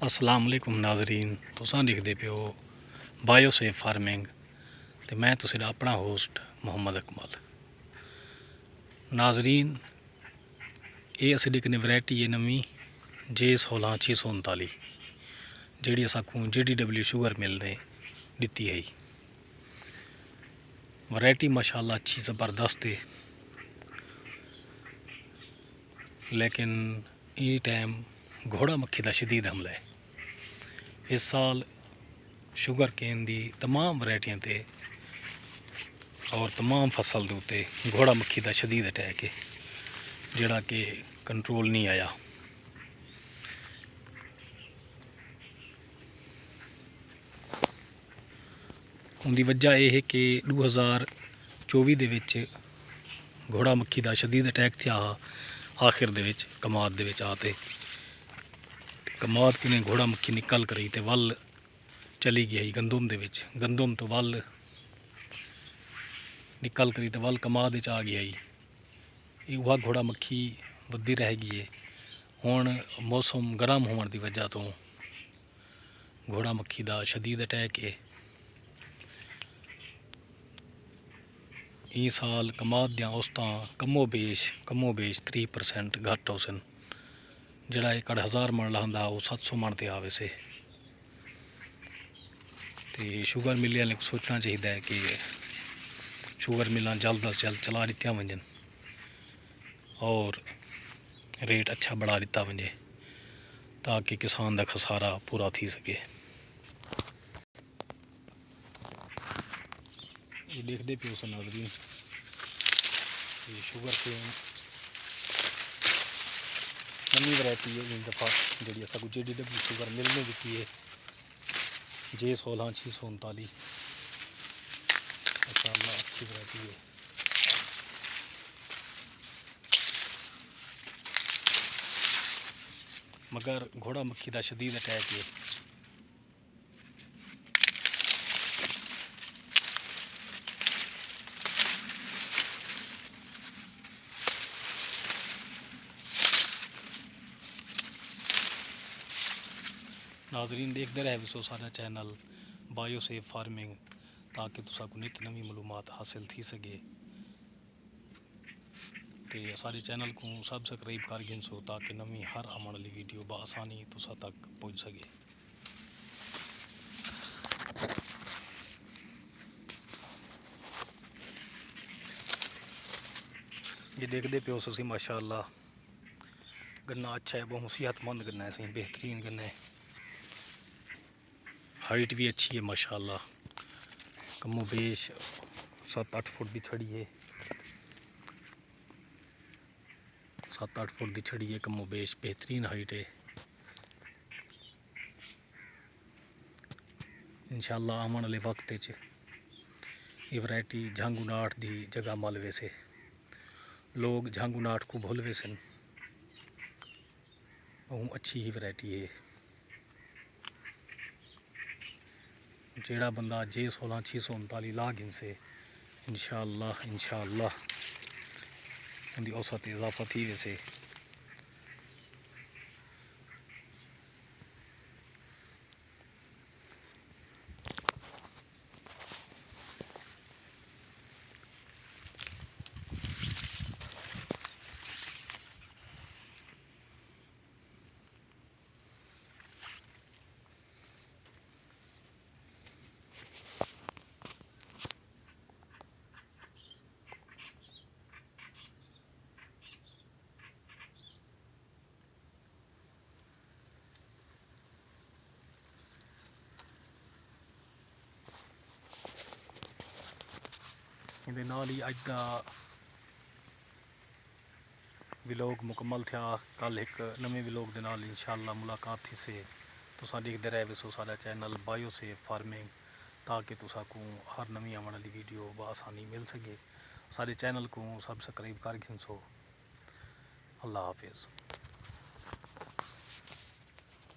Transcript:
अस्सलाम वालेकुम नाजरीन, तुसां दिखदे पियो बायोसेफ फार्मिंग ते मैं तुसीं अपना होस्ट मुहम्मद अकमल। नाजरीन, ये अस दिक्खने वैरायटी है नवी J16639 जी असां JDW शुगर मिल ने दिती है। वैरायटी माशाअल्लाह अच्छी ज़बरदस्त है, लेकिन ये टाइम घोड़ा मक्खी का शदीद हमला है। इस साल शुगर केन की तमाम वैरायटियों ते और तमाम फसल के उत्ते घोड़ा मक्खी का शदीद अटैक है, जोड़ा कि कंट्रोल नहीं आया। उनकी वजह यह है कि 2024 दे विच घोड़ा मक्खी का शदीद अटैक था आखिर दे विच कमाद दे विच आते कमाद किने घोड़ा मक्खी निकल करी ते वल चली गई गंदम दे विच, गंदम तो वल निकल करी तो वल कमाद आ गई। वह घोड़ा मक्खी वधी रह गई है। हुण मौसम गर्म होने की वजह तो घोड़ा मक्खी का शदीद अटैक है। इस साल कमाद दियां औसतां कमो बेश 30% घट हो सन। जोड़ा एकड़ 1000 मन लांदा वो 700 मन ते आवे से। ते शुगर मिल वाले को सोचना चाहिए कि शुगर मिलां जल्द अज जल्द चला दित्तियां वंजन और रेट अच्छा बढ़ा दिता वंजे, ताकि किसान का खसारा पूरा थी सके। ये देखते पियो सन नाज़रीन, ये शुगर केन नवी वैरायटी है। इन दफ़ा जी असा JDW शुगर मिलने दी है J16639 माशाअल्लाह अच्छी वैरायटी है। मगर घोड़ा मक्खी का शदीद अटैक है। नाजरीन देखते रहे विसो सारा चैनल बायोसेफ फार्मिंग, ताकि तुसा को नित नवी मालूमात हासिल थी सके। तो सारे चैनल को सब्सक्राइब कर गिनसो, ताकि नवी हर आने वाली वीडियो बआसानी तुसा तक पहुँच सके। ये देखते पियो सी माशाअल्लाह गन्ना अच्छा है, बहुत सेहतमंद गन्ना है, सही बेहतरीन गन्ना है। हाइट भी अच्छी है माशाअल्लाह, कमो बेश 7-8 फुट की छड़ी है, 7-8 फुट की छड़ी है, कमो बेश बेहतरीन हाइट है। इंशाअल्लाह आने वाले वक्त ये वैरायटी झांगू नाट की जगह मल वैसे। लोग झांगू नाट को भूल वैसन, बहुत अच्छी ही वैरायटी है। जेड़ा बंदा J16639 ला गिन से इंशाअल्लाह उनकी औसत इजाफा थी वैसे। इहदे नाल ही अज का विलोग मुकम्मल था। कल एक नवे विलोग दे नाल इंशाअल्लाह मुलाकात थी से। तुसा देखते रहे विसो सारा चैनल बायोसेफ फार्मिंग, ताकि तुसा को हर नवी आने वाली वीडियो बआसानी मिल सके। सारे चैनल को सब्सक्राइब कर गिनसो। अल्लाह हाफिज़।